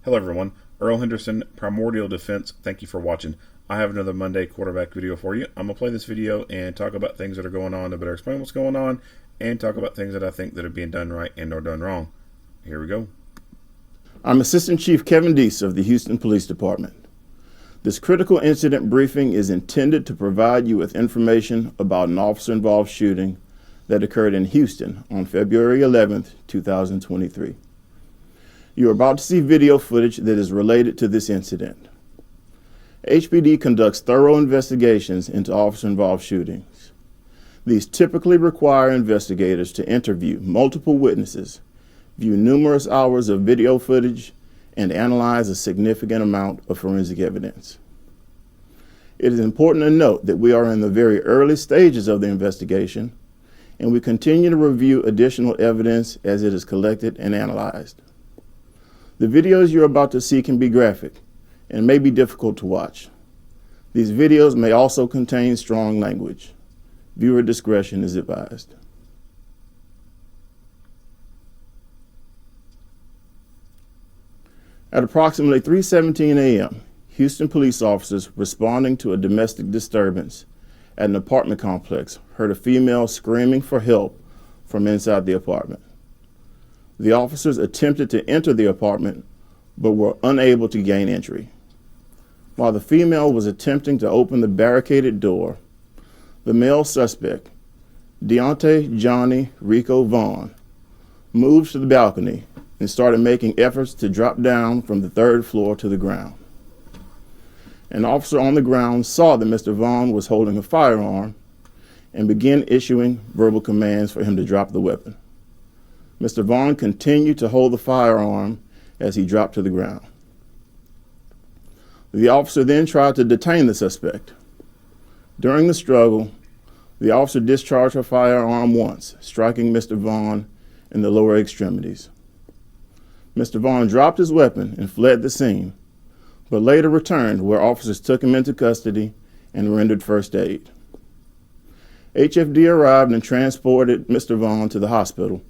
Hello everyone, Earl Henderson, Primordial Defense, thank you for watching. I have another Monday quarterback video for you. I'm going to play this video and talk about things that are going on to better explain what's going on and talk about things that I think that are being done right and or done wrong. Here we go. I'm Assistant Chief Kevin Deese of the Houston Police Department. This critical incident briefing is intended to provide you with information about an officer-involved shooting that occurred in Houston on February 11th, 2023. You are about to see video footage that is related to this incident. HPD conducts thorough investigations into officer-involved shootings. These typically require investigators to interview multiple witnesses, view numerous hours of video footage, and analyze a significant amount of forensic evidence. It is important to note that we are in the very early stages of the investigation, and we continue to review additional evidence as it is collected and analyzed. The videos you're about to see can be graphic and may be difficult to watch. These videos may also contain strong language. Viewer discretion is advised. At approximately 3:17 a.m., Houston police officers responding to a domestic disturbance at an apartment complex heard a female screaming for help from inside the apartment. The officers attempted to enter the apartment, but were unable to gain entry. While the female was attempting to open the barricaded door, the male suspect, Dionte Johnny Ricco Vaughn, moved to the balcony and started making efforts to drop down from the third floor to the ground. An officer on the ground saw that Mr. Vaughn was holding a firearm and began issuing verbal commands for him to drop the weapon. Mr. Vaughn continued to hold the firearm as he dropped to the ground. The officer then tried to detain the suspect. During the struggle, the officer discharged her firearm once, striking Mr. Vaughn in the lower extremities. Mr. Vaughn dropped his weapon and fled the scene, but later returned where officers took him into custody and rendered first aid. HFD arrived and transported Mr. Vaughn to the hospital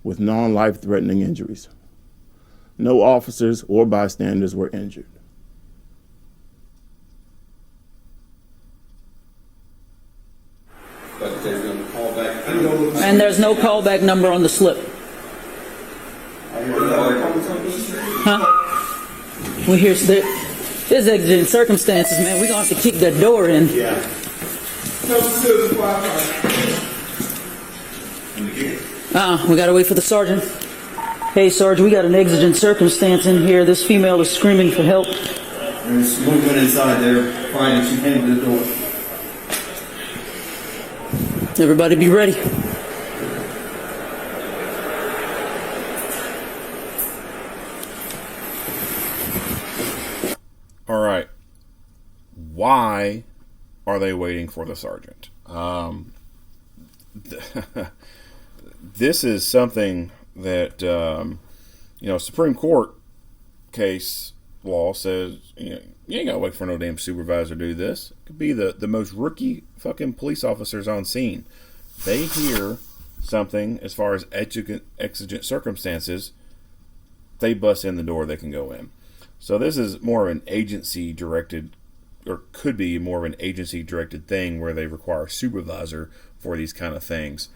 with non-life-threatening injuries. No officers or bystanders were injured. And there's no callback number on the slip. Huh? We hear there's exigent circumstances, man. We're going to have to kick that door in. Yeah. We got to wait for the sergeant. Hey, Sergeant, we got an exigent circumstance in here. This female is screaming for help. There's movement inside there. Fine, she came to the door. Everybody be ready. All right. Why are they waiting for the sergeant? This is something that, Supreme Court case law says, you ain't got to wait for no damn supervisor to do this. It could be the most rookie fucking police officers on scene. They hear something as far as exigent circumstances, they bust in the door, they can go in. So this is more of an agency-directed, or could be more of an agency-directed thing where they require a supervisor for these kind of things.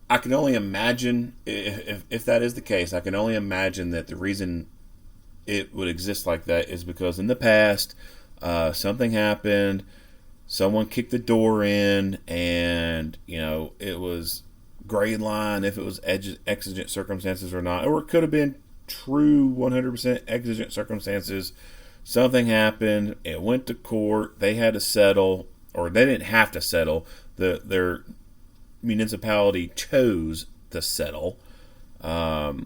I can only imagine, if that is the case, I can only imagine that the reason it would exist like that is because in the past, something happened, someone kicked the door in, and, it was gray line if it was exigent circumstances or not, or it could have been true 100% exigent circumstances. Something happened, it went to court, they had to settle, or they didn't have to settle, their municipality chose to settle, and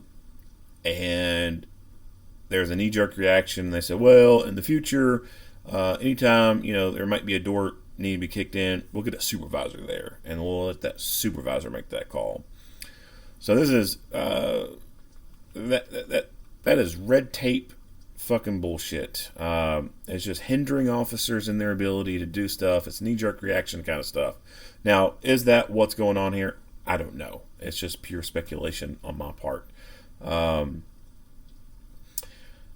there's a knee-jerk reaction. They said, well, in the future, anytime there might be a door need to be kicked in, we'll get a supervisor there, and we'll let that supervisor make that call. So this is that is red tape fucking bullshit. It's just hindering officers in their ability to do stuff. It's knee-jerk reaction kind of stuff. Now, is that what's going on here? I don't know. It's just pure speculation on my part.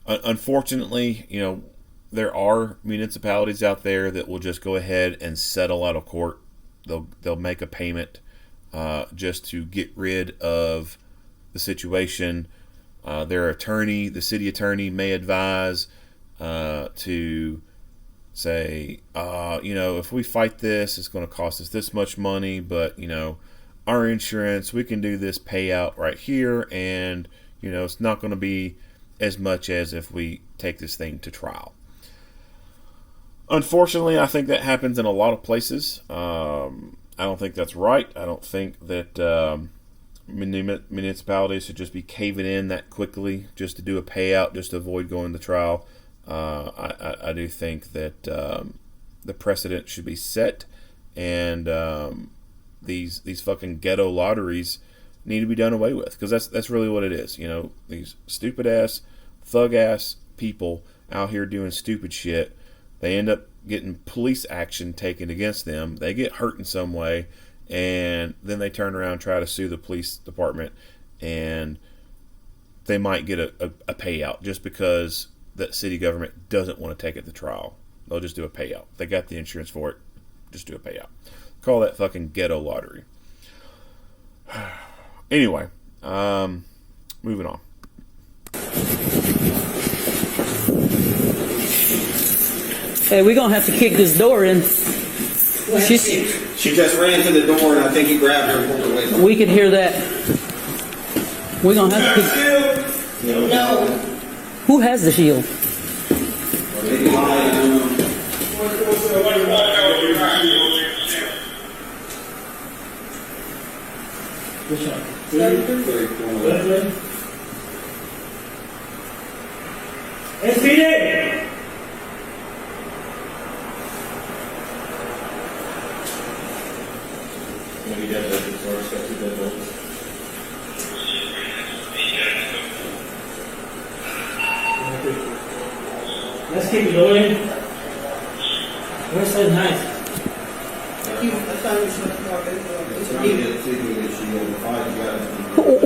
Unfortunately, there are municipalities out there that will just go ahead and settle out of court. They'll make a payment just to get rid of the situation. Their attorney, the city attorney, may advise to say, if we fight this, it's going to cost us this much money, but our insurance, we can do this payout right here, and it's not going to be as much as if we take this thing to trial. Unfortunately, I think that happens in a lot of places. I don't think that's right. I don't think that municipalities should just be caving in that quickly just to do a payout, just to avoid going to trial. I do think that the precedent should be set, and these fucking ghetto lotteries need to be done away with, because that's really what it is. These stupid ass, thug ass people out here doing stupid shit. They end up getting police action taken against them. They get hurt in some way, and then they turn around and try to sue the police department, and they might get a payout just because the city government doesn't want to take it to trial. They'll just do a payout. They got the insurance for it. Just do a payout. Call that fucking ghetto lottery. Anyway, moving on. Hey, we're gonna have to kick this door in. She just ran to the door, and I think he grabbed her and pulled her away. We can hear that. We're gonna have to kick. No. Who has the shield? SPD! Let's keep it going. Where's that knife?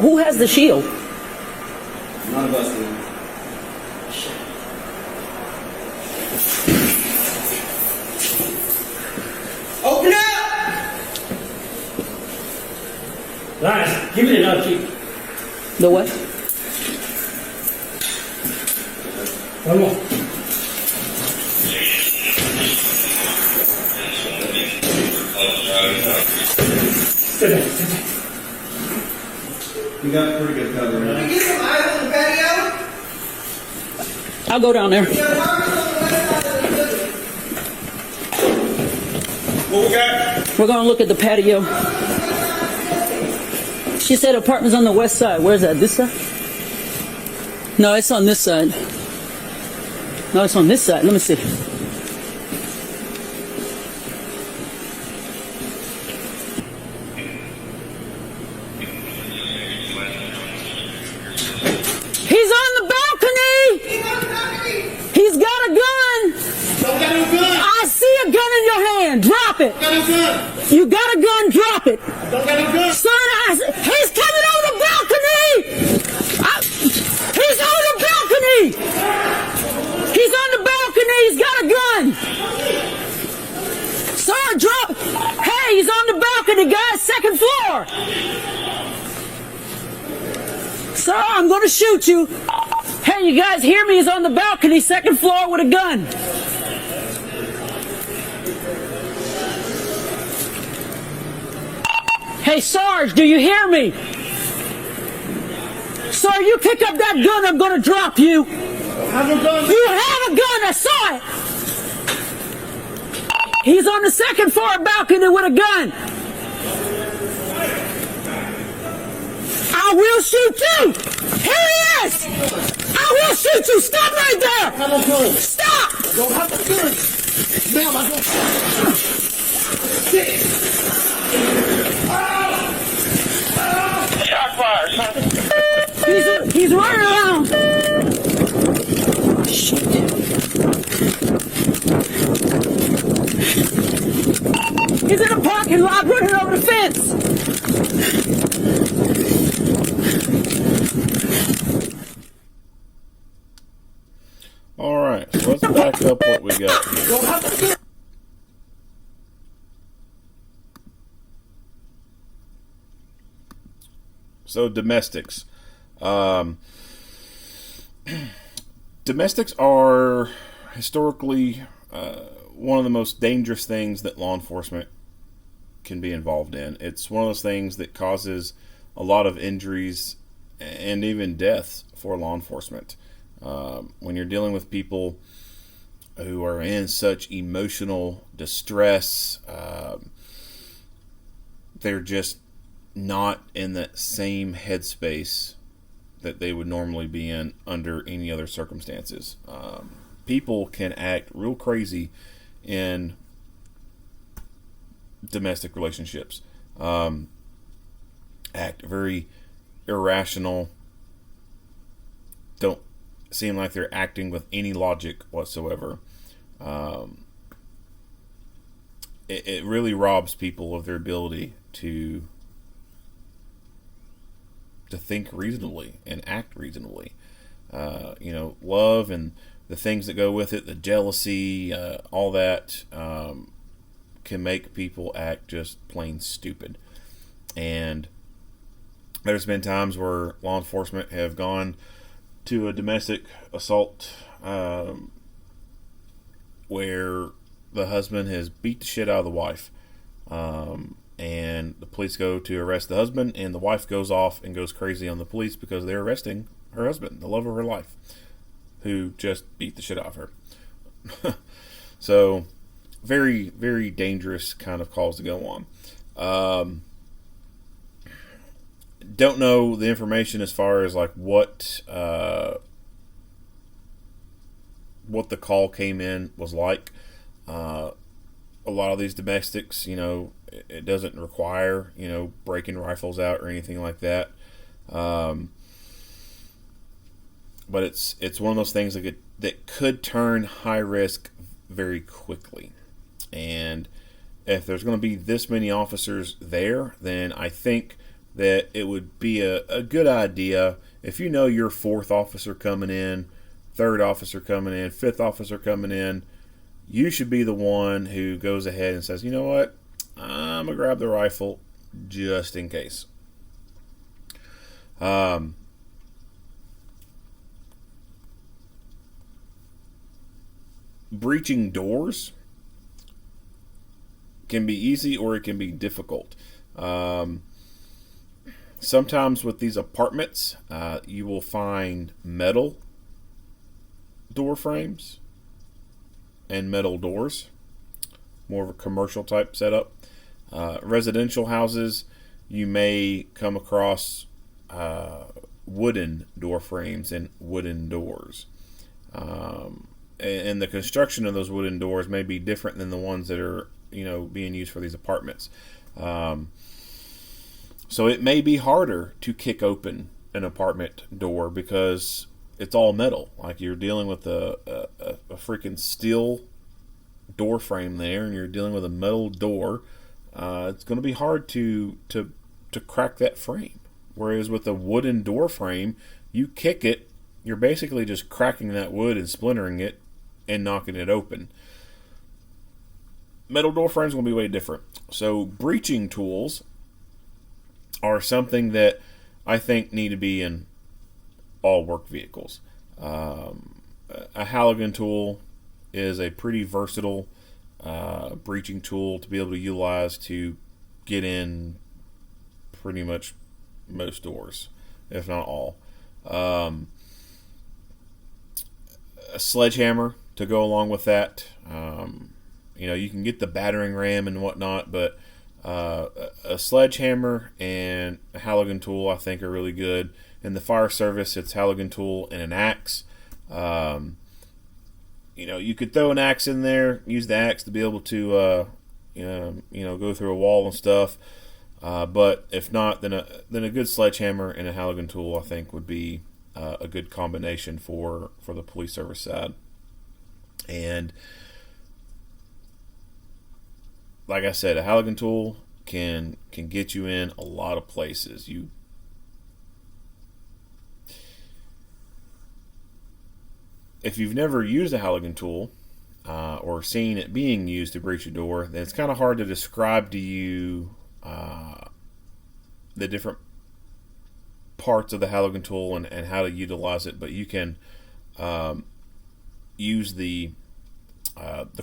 Who has the shield? None of us do. Open up! Guys, give me the knife, Chief. The what? One more. Sit down, sit down. You got pretty good cover. Can you get some eyes on the patio? I'll go down there. What we got? We're gonna look at the patio. She said apartment's on the west side. Where's that? This side? No, it's on this side. No, it's on this side. Let me see. He's on the balcony! He's got a gun! Don't got no gun! I see a gun in your hand! Drop it! Don't got no gun! You got a gun, drop it! Don't got no gun! Son, he's coming on the balcony! He's on the balcony! He's on the balcony! He's got a gun! Sir, drop! Hey, he's on the balcony, guys! Second floor! Sir, I'm gonna shoot you! Hey, you guys hear me? He's on the balcony, second floor with a gun! Hey, Sarge, do you hear me? Sir, you pick up that gun, I'm gonna drop you. Have no gun! You have a gun, I saw it. He's on the second floor balcony with a gun. I will shoot you. Here he is. I will shoot you. Stop right there. Have no gun! Stop. Don't have no gun! Ma'am, I don't... Shot fire, son! He's running around. Shit. He's in a parking lot running over the fence. let's back up what we got here. So domestics. Domestics are historically one of the most dangerous things that law enforcement can be involved in. It's one of those things that causes a lot of injuries and even deaths for law enforcement. When you're dealing with people who are in such emotional distress, they're just not in that same headspace that they would normally be in under any other circumstances. People can act real crazy in domestic relationships, act very irrational, don't seem like they're acting with any logic whatsoever. It really robs people of their ability to think reasonably and act reasonably. Love and the things that go with it, the jealousy, all that, can make people act just plain stupid. And there's been times where law enforcement have gone to a domestic assault where the husband has beat the shit out of the wife. And the police go to arrest the husband, and the wife goes off and goes crazy on the police because they're arresting her husband, the love of her life, who just beat the shit out of her. So, very, very dangerous kind of calls to go on. Don't know the information as far as like what the call came in was like. A lot of these domestics, it doesn't require, breaking rifles out or anything like that. But it's one of those things that could turn high risk very quickly. And if there's going to be this many officers there, then I think that it would be a good idea if your fourth officer coming in, third officer coming in, fifth officer coming in, you should be the one who goes ahead and says, you know what, I'm going to grab the rifle just in case. Breaching doors can be easy or it can be difficult. Sometimes with these apartments, you will find metal door frames and metal doors, more of a commercial type setup. Residential houses, you may come across wooden door frames and wooden doors. And the construction of those wooden doors may be different than the ones that are, being used for these apartments. So it may be harder to kick open an apartment door because it's all metal. Like you're dealing with a freaking steel door frame there, and you're dealing with a metal door. It's going to be hard to crack that frame. Whereas with a wooden door frame, you kick it, you're basically just cracking that wood and splintering it and knocking it open. Metal door frames are going to be way different. So breaching tools are something that I think need to be in all work vehicles. A Halligan tool is a pretty versatile breaching tool to be able to utilize to get in pretty much most doors, if not all. A sledgehammer to go along with that. You can get the battering ram and whatnot, but a sledgehammer and a Halligan tool I think are really good. In the fire service, it's Halligan tool and an axe. You could throw an axe in there, use the axe to be able to go through a wall and stuff. But if not, then a good sledgehammer and a Halligan tool I think would be a good combination for the police service side. And like I said, a Halligan tool can get you in a lot of places. if you've never used a Halligan tool or seen it being used to breach a door, then it's kind of hard to describe to you the different parts of the Halligan tool and how to utilize it. But you can use the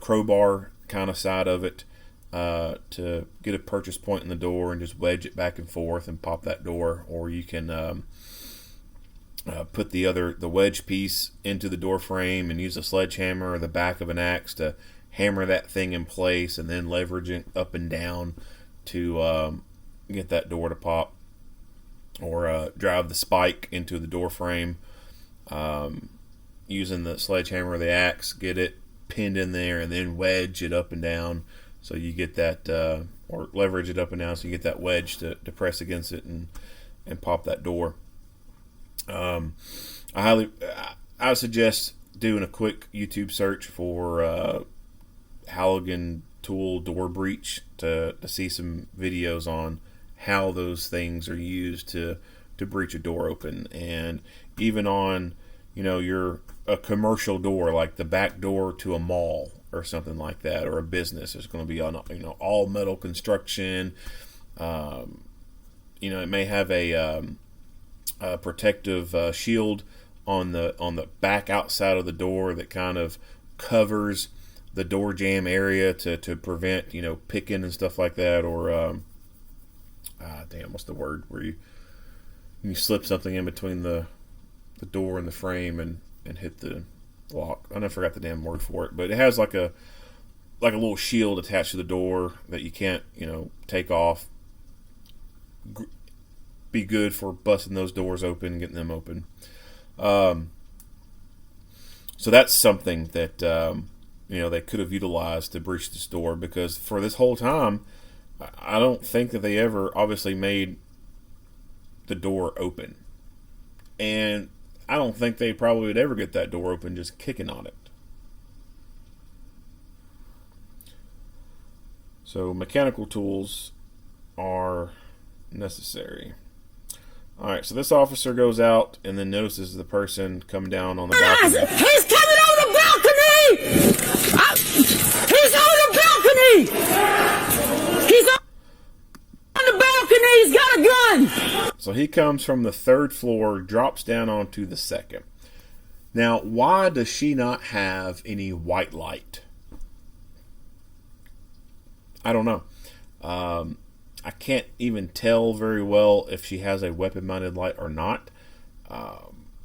crowbar kind of side of it to get a purchase point in the door and just wedge it back and forth and pop that door, or you can put the wedge piece into the door frame and use a sledgehammer or the back of an axe to hammer that thing in place and then leverage it up and down to get that door to pop, or drive the spike into the door frame using the sledgehammer or the axe, get it pinned in there and then wedge it up and down so you get that, or leverage it up and down so you get that wedge to press against it and pop that door. I would suggest doing a quick YouTube search for Halligan tool door breach to see some videos on how those things are used to breach a door open. And even on, a commercial door like the back door to a mall or something like that, or a business, it's going to be on all metal construction. It may have a protective shield on the back outside of the door that kind of covers the door jamb area to prevent picking and stuff like that, or what's the word where you slip something in between the door and the frame and hit the lock. I forgot the damn word for it, but it has like a little shield attached to the door that you can't take off. Be good for busting those doors open, getting them open. So that's something that they could have utilized to breach this door, because for this whole time, I don't think that they ever obviously made the door open, and I don't think they probably would ever get that door open just kicking on it. So mechanical tools are necessary. All right, so this officer goes out and then notices the person come down on the balcony. He's coming on the balcony! He's on the balcony! He's on the balcony! He's got a gun! So he comes from the third floor, drops down onto the second. Now, why does she not have any white light? I don't know. I can't even tell very well if she has a weapon-mounted light or not.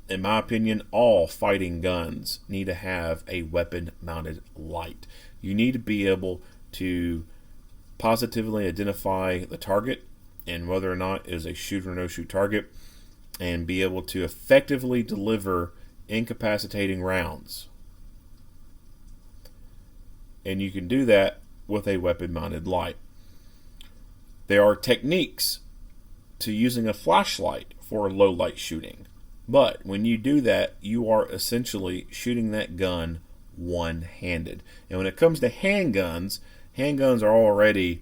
In my opinion, all fighting guns need to have a weapon-mounted light. You need to be able to positively identify the target and whether or not it is a shoot or no-shoot target, and be able to effectively deliver incapacitating rounds. And you can do that with a weapon-mounted light. There are techniques to using a flashlight for low light shooting, but when you do that, you are essentially shooting that gun one-handed. And when it comes to handguns are already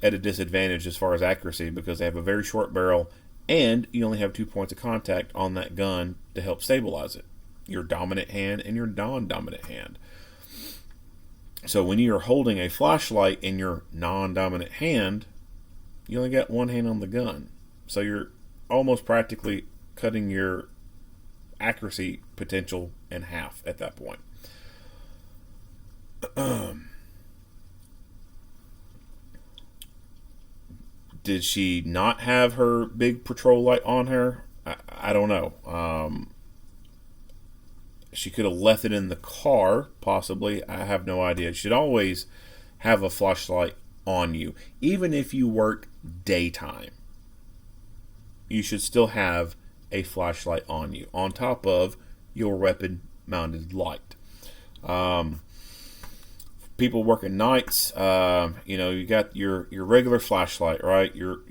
at a disadvantage as far as accuracy, because they have a very short barrel and you only have 2 points of contact on that gun to help stabilize it: your dominant hand and your non-dominant hand. So when you're holding a flashlight in your non-dominant hand, you only got one hand on the gun. So you're almost practically cutting your accuracy potential in half at that point. Did she not have her big patrol light on her? I don't know. She could have left it in the car, possibly. I have no idea. You should always have a flashlight on you. Even if you work daytime, you should still have a flashlight on you, on top of your weapon-mounted light. People working nights, you got your regular flashlight, right? Your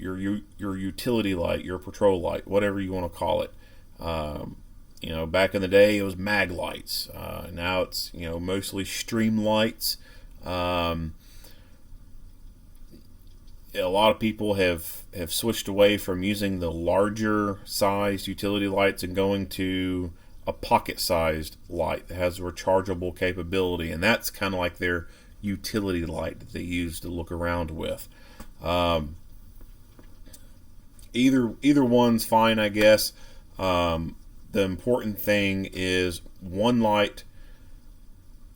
utility light, your patrol light, whatever you want to call it. Back in the day, it was mag lights. Now it's mostly stream lights. A lot of people have switched away from using the larger size utility lights and going to a pocket-sized light that has a rechargeable capability, and that's kind of like their utility light that they use to look around with. Either one's fine, I guess. The important thing is one light,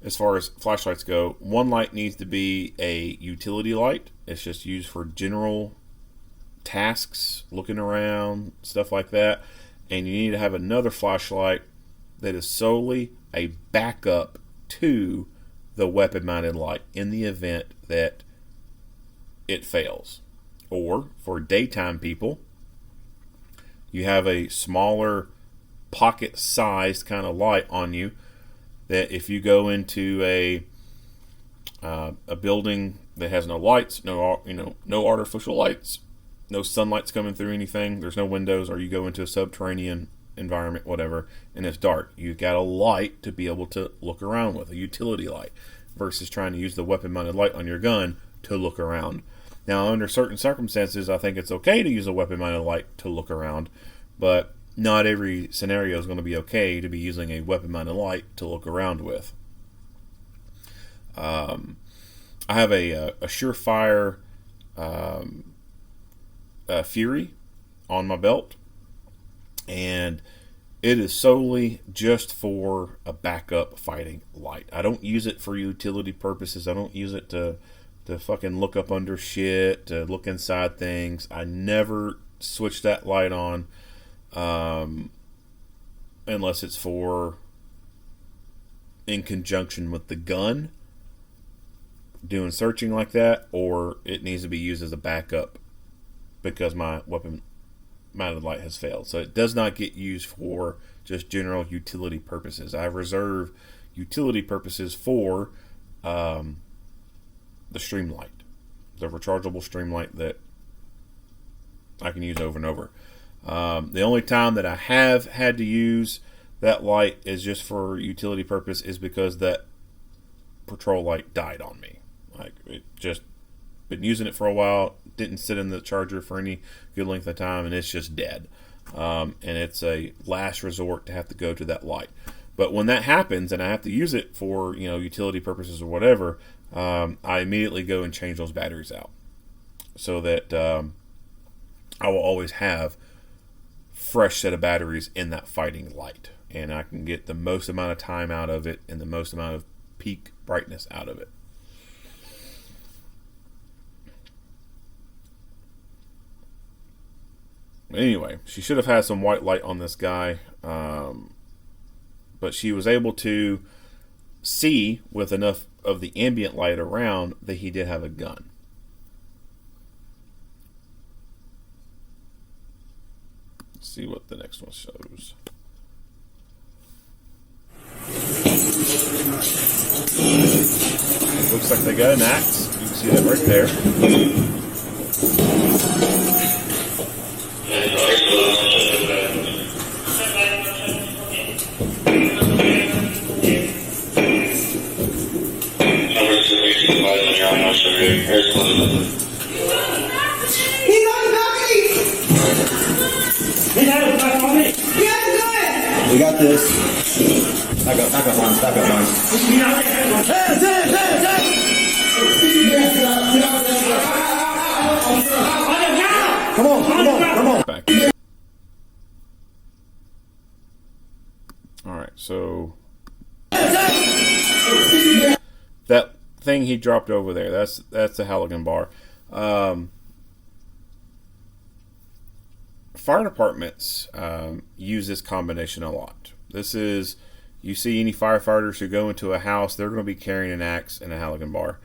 as far as flashlights go, one light needs to be a utility light. It's just used for general tasks, looking around, stuff like that. And you need to have another flashlight that is solely a backup to the weapon-mounted light in the event that it fails. Or, for daytime people, you have a smaller pocket-sized kind of light on you that if you go into a building that has no lights, no artificial lights, no sunlight's coming through anything, there's no windows, or you go into a subterranean environment, whatever, and it's dark, you've got a light to be able to look around with, a utility light, versus trying to use the weapon-mounted light on your gun to look around. Now, under certain circumstances, I think it's okay to use a weapon-mounted light to look around, but not every scenario is going to be okay to be using a weapon-mounted light to look around with. I have a Surefire Fury on my belt, and it is solely just for a backup fighting light. I don't use it for utility purposes. I don't use it to fucking look up under shit, to look inside things. I never switch that light on unless it's for in conjunction with the gun, doing searching like that, or it needs to be used as a backup because my weapon mounted light has failed. So it does not get used for just general utility purposes. I reserve utility purposes for the stream light, the rechargeable stream light that I can use over and over. The only time that I have had to use that light is just for utility purpose is because that patrol light died on me. Like, it just been using it for a while, didn't sit in the charger for any good length of time, and it's just dead. And it's a last resort to have to go to that light. But when that happens and I have to use it for utility purposes or whatever, I immediately go and change those batteries out so that I will always have fresh set of batteries in that fighting light, and I can get the most amount of time out of it and the most amount of peak brightness out of it. Anyway, she should have had some white light on this guy, but she was able to see with enough of the ambient light around that he did have a gun. Let's see what the next one shows. Looks like they got an axe. You can see that right there. He's on the balcony! We got this. Back up lines. Come on. Back. Alright, so that thing he dropped over there, that's the Halligan bar. Fire departments use this combination a lot. This is, you see any firefighters who go into a house, they're going to be carrying an axe and a Halligan bar.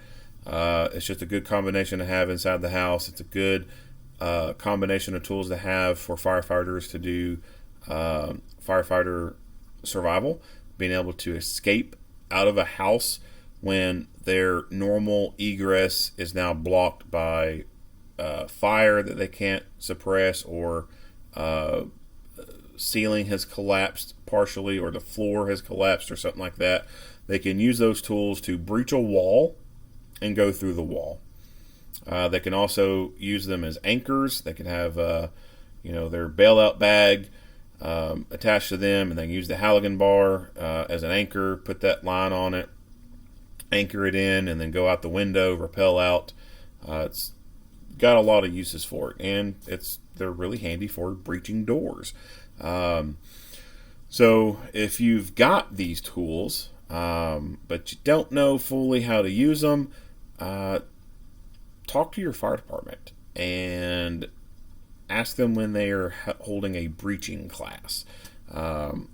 It's just a good combination to have inside the house. It's a good combination of tools to have for firefighters to do firefighter survival, being able to escape out of a house when their normal egress is now blocked by fire that they can't suppress, or ceiling has collapsed partially, or the floor has collapsed or something like that. They can use those tools to breach a wall and go through the wall. They can also use them as anchors. They can have their bailout bag attached to them, and they can use the Halligan bar as an anchor, put that line on it, anchor it in, and then go out the window, rappel out. It's got a lot of uses for it, and they're really handy for breaching doors. So if you've got these tools, but you don't know fully how to use them, talk to your fire department and ask them when they are holding a breaching class.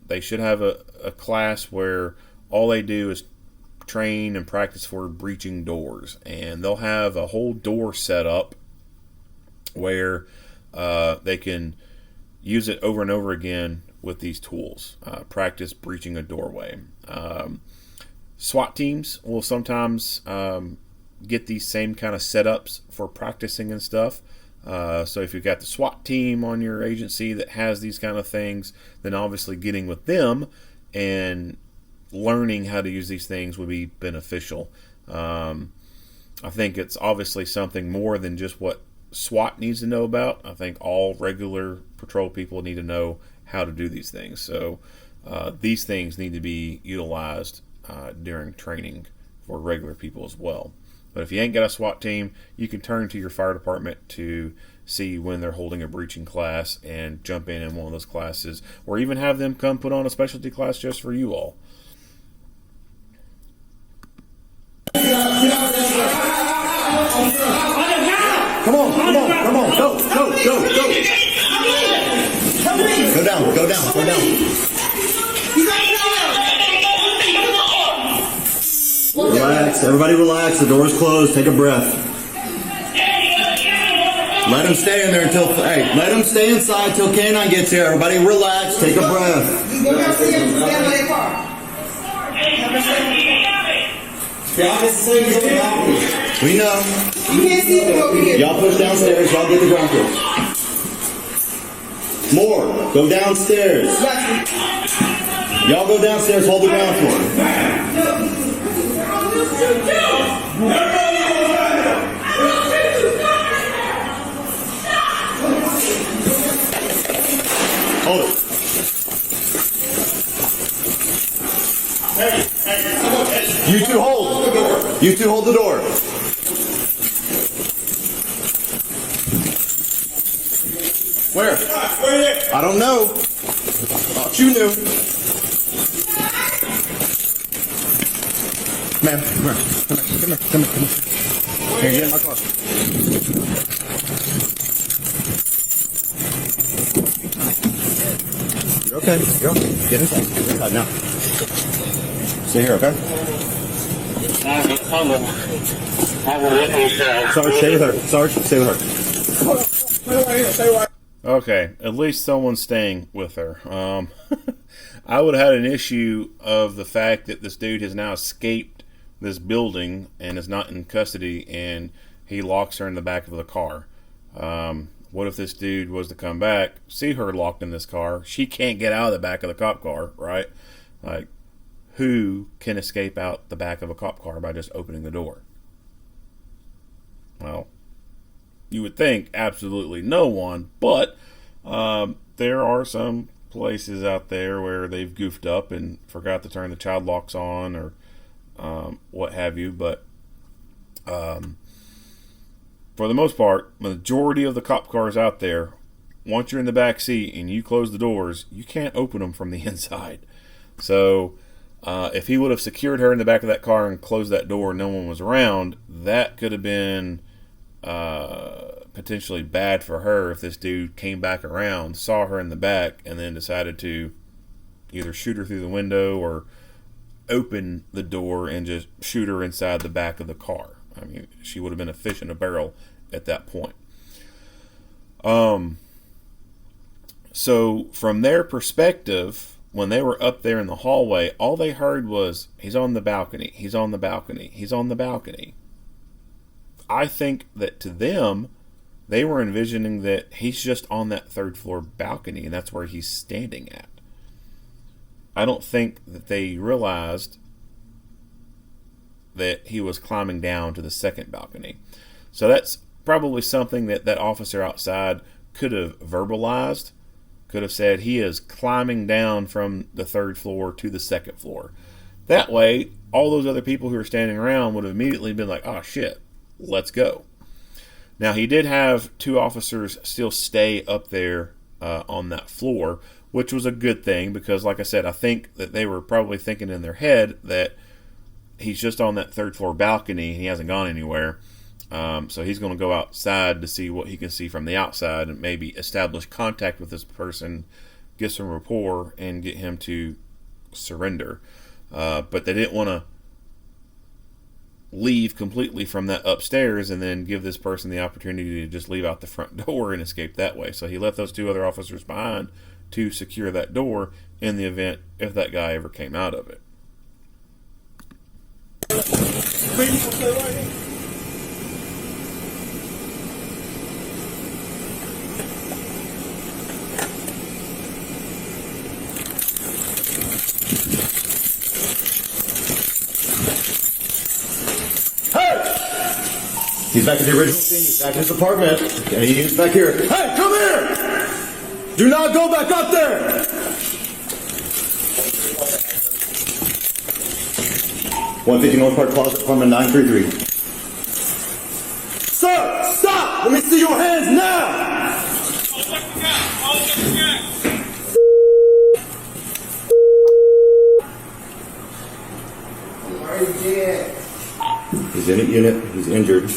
They should have a class where all they do is train and practice for breaching doors, and they'll have a whole door set up where they can use it over and over again with these tools. Practice breaching a doorway. SWAT teams will sometimes get these same kind of setups for practicing and stuff. So if you've got the SWAT team on your agency that has these kind of things, then obviously getting with them and learning how to use these things would be beneficial. I think it's obviously something more than just what SWAT needs to know about. I think all regular patrol people need to know how to do these things. So these things need to be utilized during training for regular people as well. But if you ain't got a SWAT team, you can turn to your fire department to see when they're holding a breaching class and jump in one of those classes, or even have them come put on a specialty class just for you all. Come on, go. Go down. Relax, everybody relax. The door's closed. Take a breath. Let him stay in there let him stay inside till K9 gets here. Everybody relax. Take a breath. We know. Y'all push downstairs. Y'all get the ground floor. More. Go downstairs. Y'all go downstairs. Hold the ground floor. Hold it. You two hold. You two hold the door. Where? I don't know. Thought you knew. Ma'am, come here. Here, get in my car. You're okay. You're okay. Get inside. Get inside now. Stay here, okay? Sarge, stay with her. Sarge, stay with her. Okay, at least someone's staying with her. I would have had an issue of the fact that this dude has now escaped this building and is not in custody, and he locks her in the back of the car. What if this dude was to come back, see her locked in this car? She can't get out of the back of the cop car, right? Like, who can escape out the back of a cop car by just opening the door? Well, you would think absolutely no one, but there are some places out there where they've goofed up and forgot to turn the child locks on or what have you. But for the most part, majority of the cop cars out there, once you're in the back seat and you close the doors, you can't open them from the inside. So if he would have secured her in the back of that car and closed that door and no one was around, that could have been potentially bad for her if this dude came back around, saw her in the back, and then decided to either shoot her through the window or open the door and just shoot her inside the back of the car. I mean, she would have been a fish in a barrel at that point. So from their perspective, when they were up there in the hallway, all they heard was, he's on the balcony, he's on the balcony, he's on the balcony. I think that to them, they were envisioning that he's just on that third floor balcony and that's where he's standing at. I don't think that they realized that he was climbing down to the second balcony. So that's probably something that that officer outside could have verbalized, could have said he is climbing down from the 3rd floor to the 2nd floor. That way, all those other people who were standing around would have immediately been like, oh shit, let's go. Now, he did have 2 officers still stay up there on that floor, which was a good thing because, like I said, I think that they were probably thinking in their head that he's just on that 3rd floor balcony and he hasn't gone anywhere. So he's going to go outside to see what he can see from the outside and maybe establish contact with this person, get some rapport, and get him to surrender. But they didn't want to leave completely from that upstairs and then give this person the opportunity to just leave out the front door and escape that way. So he left those 2 other officers behind to secure that door in the event if that guy ever came out of it. He's back at the original scene. He's back in his apartment. And he's back here. Hey, come here! Do not go back up there! 150 North Park Closet, apartment 933. Sir, stop! Let me see your hands now! He's in a unit. He's injured.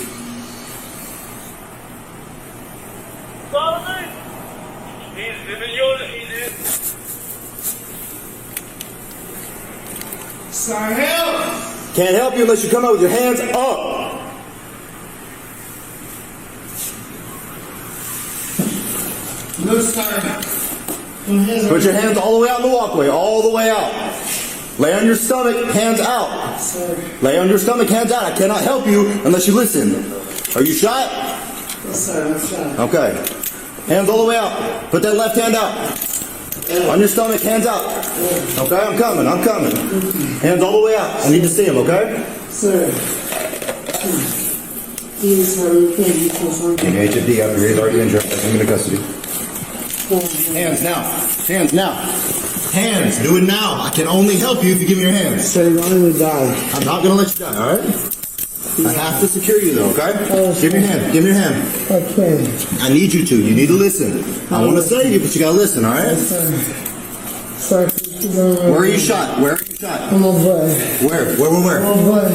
Sorry, help! Can't help you unless you come out with your hands up. No, sir. Put your hands all the way out in the walkway, all the way out. Lay on your stomach, hands out. Sir. Lay on your stomach, hands out. I cannot help you unless you listen. Are you shot? Yes, sir, I'm shot. Okay. Hands all the way out. Put that left hand out. On your stomach, hands out. Okay, I'm coming. Hands all the way out. I need to see him, okay? Sir. Please, sir, you can't be so sorry. Give me HFD after he's already injured. Take him into custody. Hands now. Hands now. Hands. Do it now. I can only help you if you give me your hands. Sir, you're going to die. I'm not going to let you die, all right? I have to secure you, though, okay? Give me your hand. Give me your hand. Okay. I need you to. You need to listen. I want to save you, but you got to listen, all right? Yes, sir. Sir, Where are you shot? Where are you shot? I'm on butt. Where? My butt.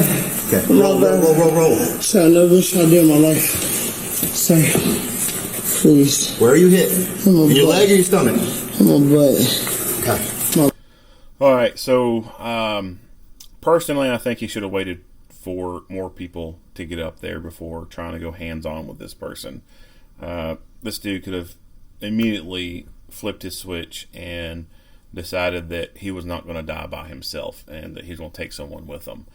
Okay. Roll. Sir, I've never been shot in my life. Sir, please. Where are you hit? I'm on In your butt. leg or your stomach? I'm on butt. Okay. All right, so personally, I think he should have waited for more people to get up there before trying to go hands-on with this person. This dude could have immediately flipped his switch and decided that he was not going to die by himself and that he's going to take someone with him.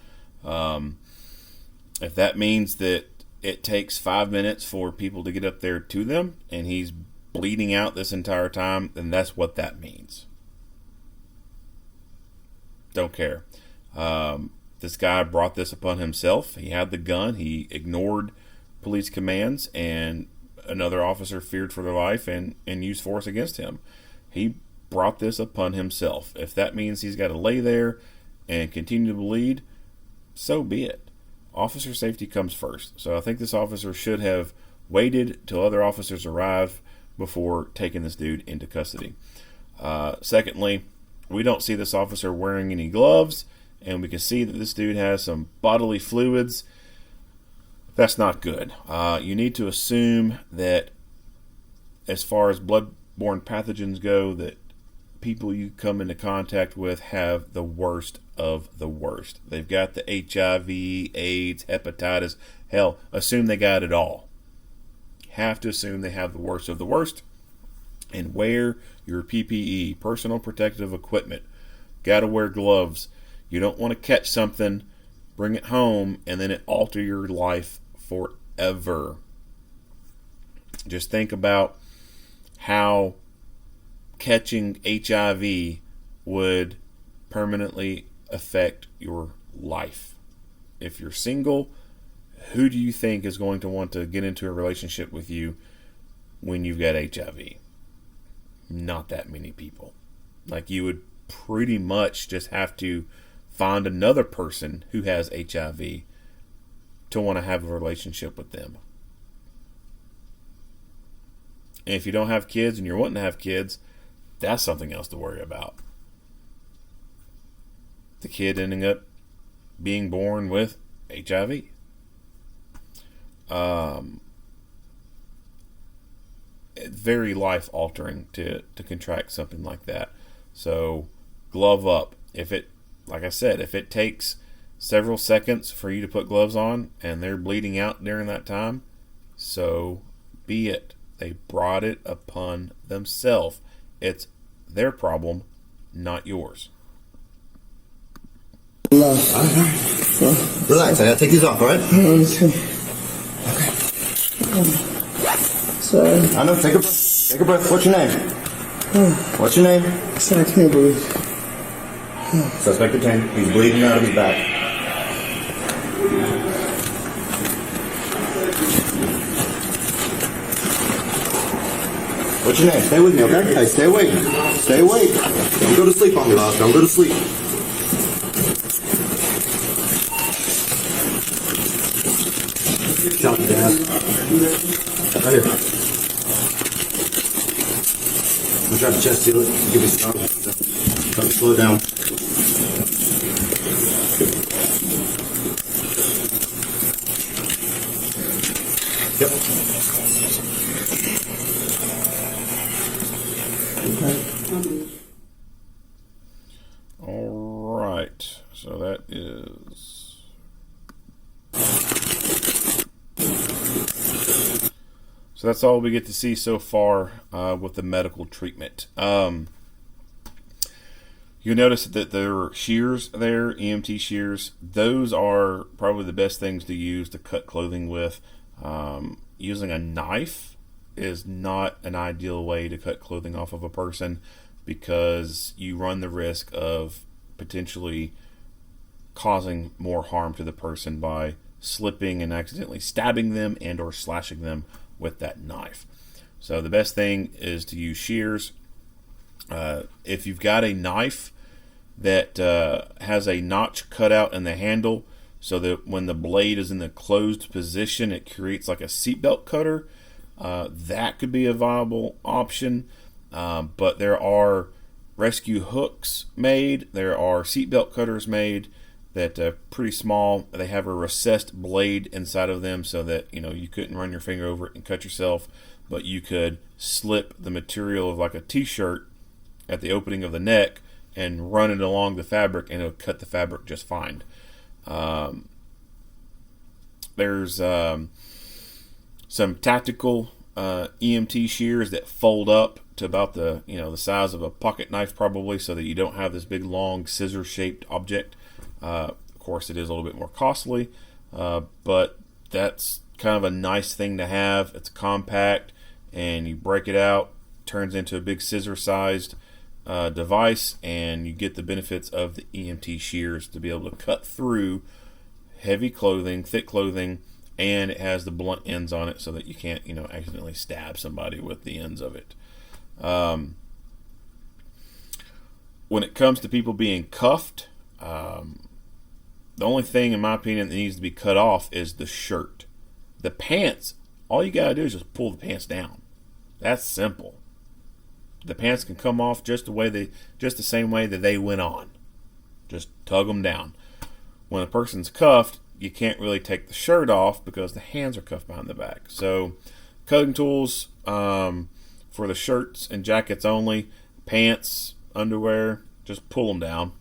If that means that it takes 5 minutes for people to get up there to them and he's bleeding out this entire time, then that's what that means. Don't care. This guy brought this upon himself. He had the gun. He ignored police commands, and another officer feared for their life and used force against him. He brought this upon himself. If that means he's got to lay there and continue to bleed, so be it. Officer safety comes first. So I think this officer should have waited till other officers arrive before taking this dude into custody. Secondly, we don't see this officer wearing any gloves, and we can see that this dude has some bodily fluids. That's not good. You need to assume that as far as bloodborne pathogens go, that people you come into contact with have the worst of the worst. They've got the HIV, AIDS, hepatitis. Hell, assume they got it all. Have to assume they have the worst of the worst. And wear your PPE, personal protective equipment. Got to wear gloves. You don't want to catch something, bring it home, and then it alter your life forever. Just think about how catching HIV would permanently affect your life. If you're single, who do you think is going to want to get into a relationship with you when you've got HIV? not that many people. Like, you would pretty much just have to find another person who has HIV to want to have a relationship with them. And if you don't have kids and you're wanting to have kids, that's something else to worry about. The kid ending up being born with HIV. It's very life altering to contract something like that. So glove up. Like I said, if it takes several seconds for you to put gloves on and they're bleeding out during that time, so be it. They brought it upon themselves. It's their problem, not yours. Relax, I gotta take these off, alright? Sorry. I know, take a breath. Take a breath. What's your name? What's your name? I can't breathe. Suspect detained. He's bleeding out of his back. What's your name? Stay with me, okay? Hey, stay awake. Stay awake. Don't go to sleep on me, Bob. Don't go to sleep. Shot me, Dad. Right here. I'm gonna try to chest seal it. Give me some. Try to slow it down. Yep. All right. So that is... So that's all we get to see so far with the medical treatment. You notice that there are shears there, EMT shears. Those are probably the best things to use to cut clothing with. Using a knife is not an ideal way to cut clothing off of a person, because you run the risk of potentially causing more harm to the person by slipping and accidentally stabbing them and or slashing them with that knife. So the best thing is to use shears. If you've got a knife that has a notch cut out in the handle, so that when the blade is in the closed position, it creates like a seatbelt cutter, that could be a viable option. But there are rescue hooks made. There are seatbelt cutters made that are pretty small. They have a recessed blade inside of them so that you couldn't run your finger over it and cut yourself, but you could slip the material of like a t-shirt at the opening of the neck and run it along the fabric, and it'll cut the fabric just fine. There's some tactical EMT shears that fold up to about the size of a pocket knife probably, so that you don't have this big long scissor shaped object. Of course, it is a little bit more costly, but that's kind of a nice thing to have. It's compact, and you break it out, turns into a big scissor-sized device, and you get the benefits of the EMT shears to be able to cut through heavy clothing, thick clothing, and it has the blunt ends on it so that you can't, accidentally stab somebody with the ends of it. When it comes to people being cuffed, the only thing, in my opinion, that needs to be cut off is the shirt. The pants, all you gotta do is just pull the pants down. That's simple. The pants can come off just the same way that they went on. Just tug them down. When a person's cuffed, you can't really take the shirt off because the hands are cuffed behind the back. So, cutting tools for the shirts and jackets only. Pants, underwear, just pull them down.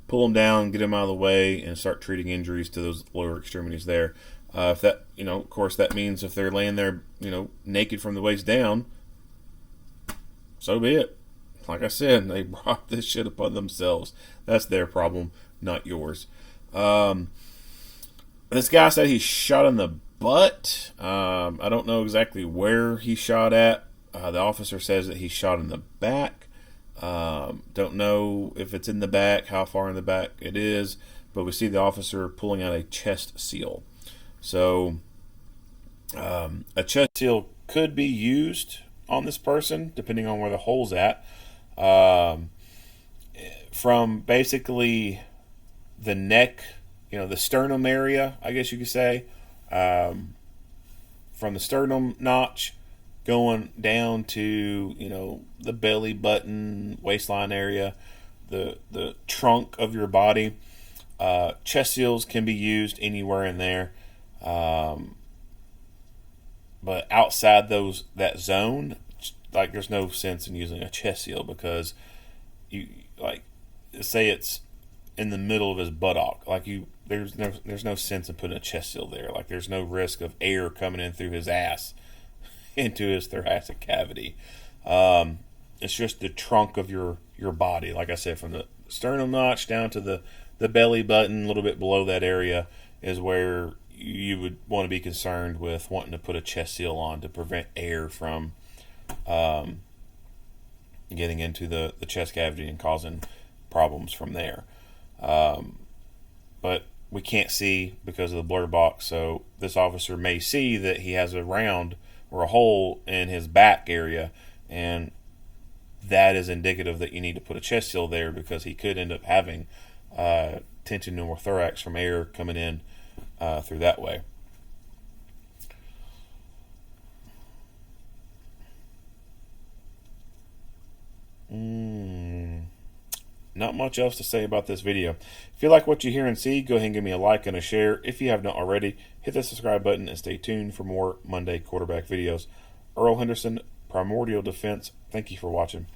Pull them down, get them out of the way, and start treating injuries to those lower extremities there. If that, of course, that means if they're laying there, naked from the waist down, so be it. Like I said, they brought this shit upon themselves. That's their problem, not yours. This guy said he shot in the butt. I don't know exactly where he shot at. The officer says that he shot in the back. Don't know if it's in the back, how far in the back it is, but we see the officer pulling out a chest seal. So a chest seal could be used on this person, depending on where the hole's at. From basically the neck, the sternum area, I guess you could say, from the sternum notch going down to, the belly button, waistline area, the trunk of your body. Chest seals can be used anywhere in there. But outside that zone, like, there's no sense in using a chest seal, because say it's in the middle of his buttock, there's no sense in putting a chest seal there. Like, there's no risk of air coming in through his ass into his thoracic cavity. It's just the trunk of your body, like I said, from the sternum notch down to the belly button, a little bit below that area, is where you would want to be concerned with wanting to put a chest seal on to prevent air from getting into the chest cavity and causing problems from there. But we can't see because of the blur box, so this officer may see that he has a round or a hole in his back area, and that is indicative that you need to put a chest seal there, because he could end up having tension pneumothorax from air coming in through that way. Not much else to say about this video. If you like what you hear and see, go ahead and give me a like and a share. If you have not already, hit the subscribe button and stay tuned for more Monday quarterback videos. Earl Henderson, Primordial Defense. Thank you for watching.